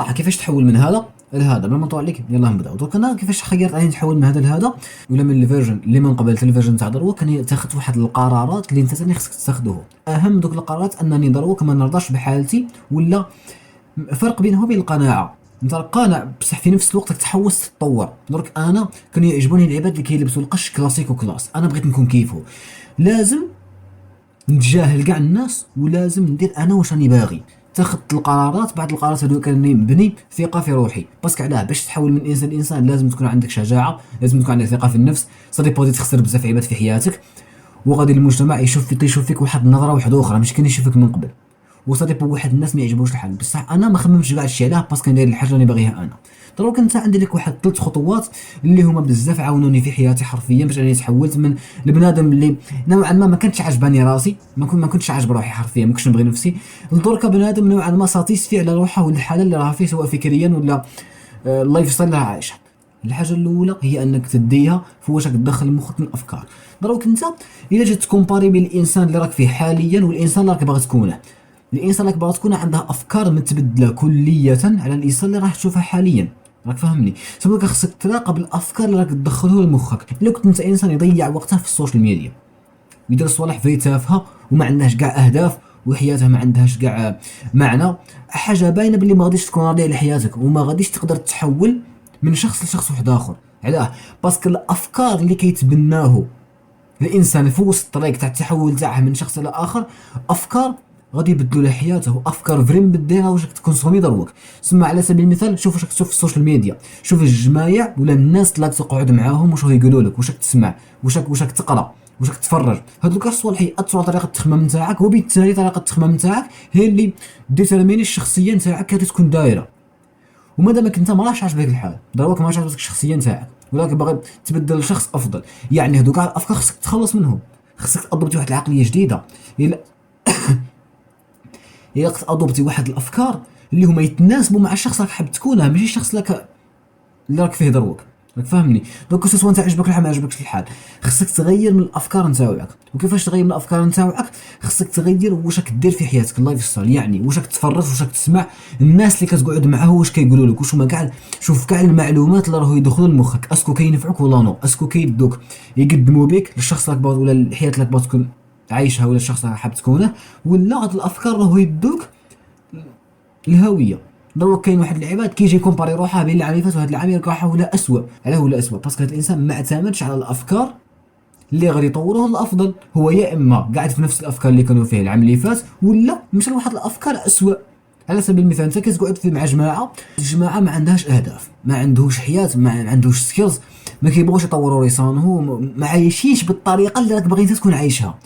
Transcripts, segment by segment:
صراحه كيفاش تحول من هذا لهذا بلا ما نطول عليك. يلاه نبداو. دونك انا كيفاش خيرت اني نتحول من هذا لهذا ولا من الفيرجن اللي من قبل حتى الفيرجن تاع دروك، كان تاخذ واحد القرارات اللي انت ثاني خصك تاخذوهم. اهم دوك القرارات انني دروك ما نرضاش بحالتي، ولا فرق بينه وبين القناعه. انت قانع بصح في نفس الوقت تحوس تتطور. درك انا كان يعجبوني العباد اللي كيلبسوا القش كلاسيك وكلاس، انا بغيت نكون كيفه. لازم نتجاهل كاع الناس ولازم ندير انا واش راني باغي. اتخذت القرارات، بعد القرارات هذو كانني نبني ثقه في روحي. باسكو علاه باش تحول من انسان لانسان لازم تكون عندك شجاعه، لازم تكون عندك ثقه في النفس. صدي بودي تخسر بزاف عباد في حياتك، وغادي المجتمع يشوف فيك واحد النظره واحده اخرى مش كان يشوفك من قبل. وصدي واحد الناس ما يعجبوش الحال، بصح انا ما خممتش كاع الشيء علاه باسكو ندير الحاجه اللي باغيها انا. دروك انت عندي لك واحد 3 خطوات اللي هما بزاف عاونوني في حياتي حرفيا باش اني تحولت من البنادم اللي نوعا ما كنتش عجباني راسي، ما كنتش عاجب روحي حرفيا، ما كنتش نبغي نفسي، لدرك بنادم نوعا ما ساتيسفي على روحه والحاله اللي راه فيه سواء فكريا ولا اللايف ستايل اللي راه عايشه. الحاجه الاولى هي انك تديها في واش تدخل لمخك من افكار. دروك انت الا جيت تكومباري بين الانسان اللي راك فيه حاليا والانسان اللي راك باغي تكونه، الانسان اللي باغي تكونه عنده افكار متبدله كليه على الانسان اللي راح تشوفها حاليا. راك فاهمني؟ سبب خصك تراقب الافكار اللي راك تدخلها لمخك. الا كنت انت انسان يضيع وقته في السوشيال ميديا ويدير صوالح في تافهه وما عندهاش كاع اهداف وحياتها ما عندهاش كاع معنى، حاجه باينه باللي ما غاديش تكون راضي على حياتك وما غاديش تقدر تحول من شخص لشخص واحد اخر. علاه؟ باسكو الافكار اللي كيتبناه الانسان في وسط الطريق تاع التحول تاعه من شخص الى اخر افكار غادي يبدلوا له حياته، افكار فريم بديها واش تكونسومي دروك. سمع على سبيل المثال شوف واش تشوف في السوشيال ميديا، شوف الجماعه ولا الناس اللي تقعد معاهم واش يقولوا لك، واش تسمع، واش تقرا، واش تفرج. هذوك الصوالح ياثروا على طريقه التخمام نتاعك، وبالتالي طريقه التخمام نتاعك هي اللي ديترميني الشخصيه نتاعك كي تكون دايره. ومادامك انت ما راهش عاجبك الحال، دروك ما راهش عاجبك الشخصيه نتاعك ولكن باغي تبدل لشخص افضل، يعني هذوك الافكار خصك تخلص منهم، خصك تضبط واحد العقليه جديده. الا اضبطي واحد الافكار اللي هما يتناسبوا مع الشخص راك حاب تكونه، ماشي الشخص اللي راك فيه دروك. راك فاهمني؟ دونك سواء انت عجبك الحال ما عجبكش الحال، خصك تغير من الافكار نتاعك. وكيفاش تغير من الافكار نتاعك؟ خصك تغير واش كدير في حياتك، اللايف ستايل، يعني واش تتفرج، واش تسمع، الناس اللي كتقعد معاه واش كيقولوا لك، واش هما كاع، شوف كاع المعلومات اللي راهو يدخلوا لمخك اسكو كينفعوك ولا نو، اسكو كيدوك يقدموا بك للشخص اللي باغي ولا الحياه اللي باغي تكون عايشها ولا الشخص اللي حاب تكونه، ولا هاد الافكار راهو يدوك الهويه. دروك كاين واحد العباد كيجي كومباري روحه بين العام اللي فات وهذا العام يلقى ولا اسوء. علاه ولا اسوء؟ باسكو هذا الانسان ما اعتمدش على الافكار اللي غادي يطوروه الافضل. هو يا اما قاعد في نفس الافكار اللي كانوا فيه العام اللي فات، ولا مشى لواحد الافكار اسوء. على سبيل المثال انت كتقعد في مع جماعه، الجماعه ما عندهاش اهداف، ما عندهوش حياه، ما عندهوش سكيلز، ما كيبغوش يطوروا لسانهم، ما عايشينش بالطريقه اللي راك باغي انت تكون عايشها.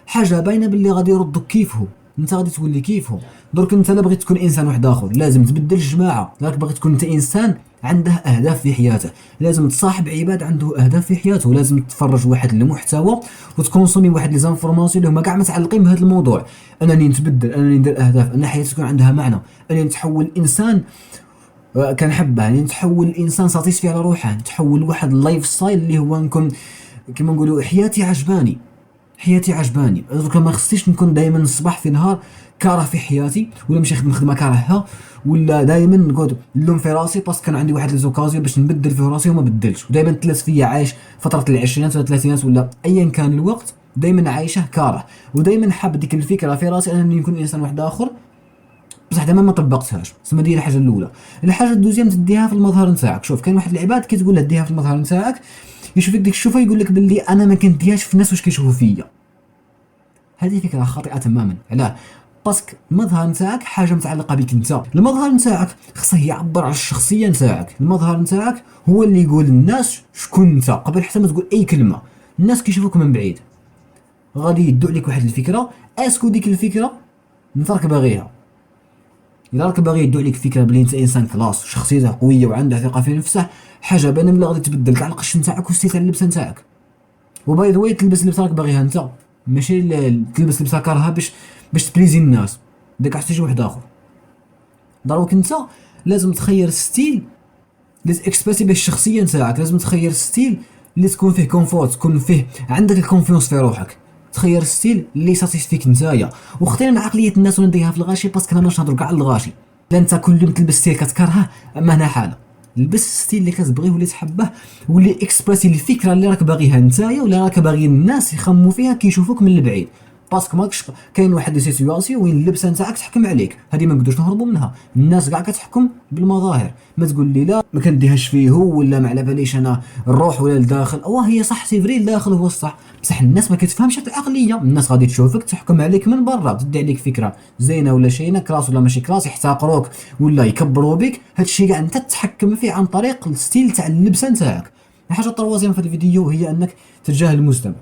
حاجه باينه باللي غادي يردوك كيفهم، انت غادي تولي كيفهم. درك انت لا بغيت تكون انسان واحد اخر لازم تبدل الجماعه. راك باغي تكون انت انسان عنده اهداف في حياته، لازم تصاحب عباد عنده اهداف في حياته، لازم تتفرج واحد المحتوى وتكونسومي واحد لي زانفورماسيون اللي هما كاع متعلقين بهذا الموضوع. انني نتبدل، انني ندير اهداف، ان حياتي تكون عندها معنى، انني نتحول انسان كنحبه، يعني نتحول انسان ساتيسفي على روحه، نتحول لواحد اللايف ستايل اللي هو نكون كما نقولوا حياتي عجباني. حياتي عجباني. درك ما خصنيش نكون دائما الصباح في نهار كاره في حياتي، ولا ماشي نخدم خدمه كارهها، ولا دائما نقعد نلوم في راسي باسكو كان عندي واحد ليزوكازيون باش نبدل في راسي وما بدلتش، ودائما تلات فيا عايش فتره العشرينات ولا الثلاثينات ولا ايا كان الوقت دائما عايشه كاره، ودائما حاب ديك الفكره في راسي انني نكون انسان واحد اخر، بصح دائما ما طبقتهاش. تسمى دير الحاجه الاولى. الحاجه الدوزيام تديها في المظهر نتاعك. شوف كاين واحد العباد كتقول له ديها في المظهر نتاعك، يشوفك ديك الشوفه يقول لك باللي انا ما كنديهاش في الناس واش كيشوفوا فيا. هذه فكره خاطئه تماما. علاه؟ باسكو المظهر نتاعك حاجه متعلقه بك انت. المظهر نتاعك خصه يعبر على الشخصيه نتاعك. المظهر نتاعك هو اللي يقول للناس شكون انت قبل حتى ما تقول اي كلمه. الناس كيشوفوك من بعيد غادي يدوا عليك واحد الفكره، اسكو ديك الفكره انت راك باغيها. الا راك باغي يدوا عليك فكره بلي انت انسان كلاس وشخصيته قويه وعنده ثقه في نفسه، حاجه باينه ملي غادي تبدل كاع القش نتاعك وستيل تاع اللبسه نتاعك. وباي ذا واي تلبس اللبسه راك باغيها انت، ماشي تلبس لبسه كارها باش تبليزي الناس، داك حتى شي واحد اخر. دروك انت لازم تخير ستيل اللي تكسبرسي به الشخصيه نتاعك، لازم تخير ستيل اللي تكون فيه كونفورت، تكون فيه عندك الكونفيونس في روحك، تخير ستيل اللي ساتيسفيك نتايا. واختار من عقليه الناس ونديها في الغاشي باسكو انا ماش نهضر كاع على الغاشي، لا انت كل يوم تلبس ستيل كتكرهه، اما هنا حاله لبس ستيل اللي كتبغيه واللي تحبه واللي اكسبريسي الفكره اللي راك باغيها نتايا ولا راك باغي الناس يخموا فيها كيشوفوك من البعيد. باسكو ماكش كاين واحد سيتوياسيون وين اللبسه نتاعك تحكم عليك، هذه ما نقدروش نهربوا منها. الناس كاع كتحكم بالمظاهر، ما تقول لي لا ما كنديهاش فيه ولا ما على باليش انا الروح ولا الداخل. هي صح سي فري الداخل هو الصح، بصح الناس ما كتفهمش هاد العقليه. الناس غادي تشوفك تحكم عليك من برا، تدي عليك فكره زينه ولا شينه، كلاس ولا ماشي كلاس، يحتقروك ولا يكبروا بك. هادشي كاع انت تتحكم فيه عن طريق الستيل تاع اللبسه نتاعك. الحاجه الطروازيام في هذا الفيديو هي انك تتجاهل المجتمع،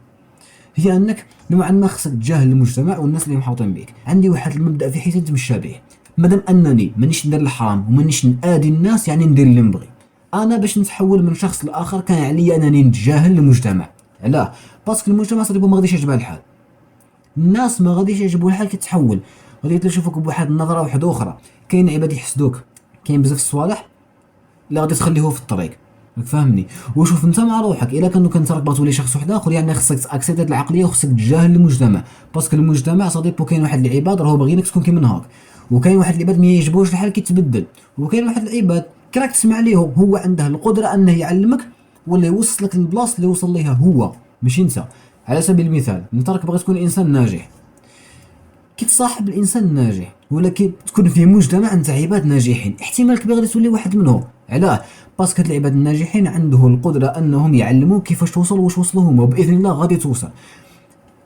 هي انك نوعا ما خصك تجاهل المجتمع والناس اللي محاوطين بك. عندي واحد المبدا في حياتي نتمشى به، مادام انني مانيش ندير الحرام ومانيش نادي الناس يعني ندير اللي نبغي. انا باش نتحول من شخص لاخر كان عليا انني نتجاهل المجتمع. علاه؟ باسكو المجتمع صديق ما غاديش يعجبها الحال، الناس ما غاديش يعجبوا الحال كتحول، غادي يشوفوك بواحد النظره واحده اخرى. كاين عباد يحسدوك، كاين بزاف الصوالح اللي غادي تخليه في الطريق، فهمني. وشوف انت مع روحك، الا كانوا كنت راك تولي شخص واحد اخر يعني خصك تاكسبت العقليه وخصك تجاهل المجتمع. باسكو المجتمع صديق كاين واحد العباد راهو باغيينك تكون كيما هاك، وكاين واحد العباد ما يعجبوش الحال كيتبدل، وكاين واحد العباد كراك تسمع ليهم هو عنده القدره انه يعلمك ولا يوصلك للبلاصه اللي وصل ليها هو ماشي انت. على سبيل المثال انت راك باغي تكون انسان ناجح، كي تصاحب الانسان الناجح ولا كي تكون في مجتمع نتاع عباد ناجحين، احتمال كبير غادي تولي واحد منهم. علاه؟ باسكو هاد العباد الناجحين عنده القدره انهم يعلموك كيفاش توصل واش وصلوا هما، وباذن الله غادي توصل.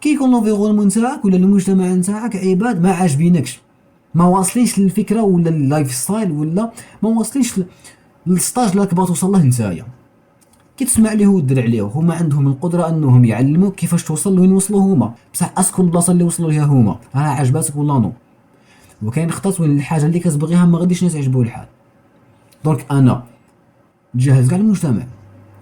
كي يكون لونفيرونمون نتاعك ولا المجتمع نتاعك عباد ما عاجبينكش، ما واصلينش للفكره ولا اللايف ستايل ولا ما واصلينش للستاج اللي راك باغي توصل له نتايا، كي تسمع ليه ودير عليه، هما عندهم القدره انهم يعلموك كيفاش توصل لوين وصلوا هما. بصح اسكو البلاصه اللي وصلوا ليها هما راه عجباتك ولا نو؟ وكاين خطات وين الحاجه اللي كتبغيها ما غاديش الناس يعجبوا الحال. دونك انا تجاهز كاع المجتمع،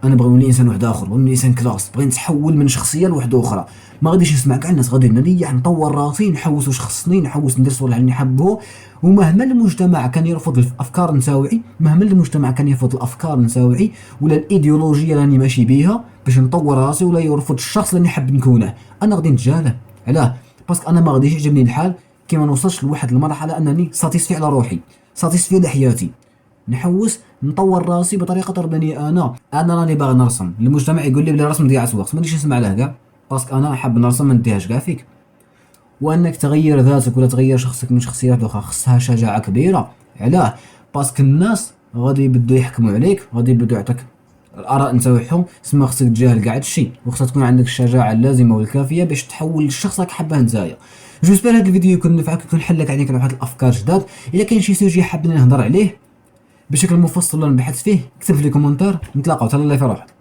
انا بغي نولي انسان واحد اخر، نولي انسان كلاس، بغي نتحول من شخصيه لواحده اخرى. ما غاديش نسمع كاع الناس، غادي نريح نطور راسي، نحوس واش خصني، نحوس ندير الصوالح اللي نحبو. ومهما المجتمع كان يرفض الافكار نتاوعي، مهما المجتمع كان يرفض الافكار نتاوعي ولا الايديولوجيه راني ماشي بيها باش نطور راسي، ولا يرفض الشخص اللي نحب نكونه، انا غادي نتجاهله. علاه؟ باسكو انا ما غاديش يعجبني الحال كي ما نوصلش لواحد المرحله انني ساتيسفي على روحي، ساتيسفي لحياتي، نحوس نطور راسي بطريقه ترضيني. انا راني باغي نرسم، المجتمع يقول لي بلي الرسم ضياع وقت، مانيش نسمع له كاع، باسكو انا حاب نرسم ما نديهاش كاع فيك. وانك تغير ذاتك ولا تغير شخصك من شخصيات اخرى خصها شجاعه كبيره. علاه؟ باسكو الناس غادي يبدو يحكموا عليك، غادي يبدو يعطيك الاراء نتاعهم، تسمى خصك تجاهل كاع هادشي، وخصك تكون عندك الشجاعه اللازمه والكافيه باش تحول للشخص راك حابه نتايا. جوسبر هذا الفيديو يكون نفعك، يكون حلك عليك على واحد الافكار جداد. الا كاين شي سوجي حاب نهضر عليه بشكل مفصل ولا نبحث فيه، اكتب في لي كومونتير، نتلاقاو. تهلا الله في روحك.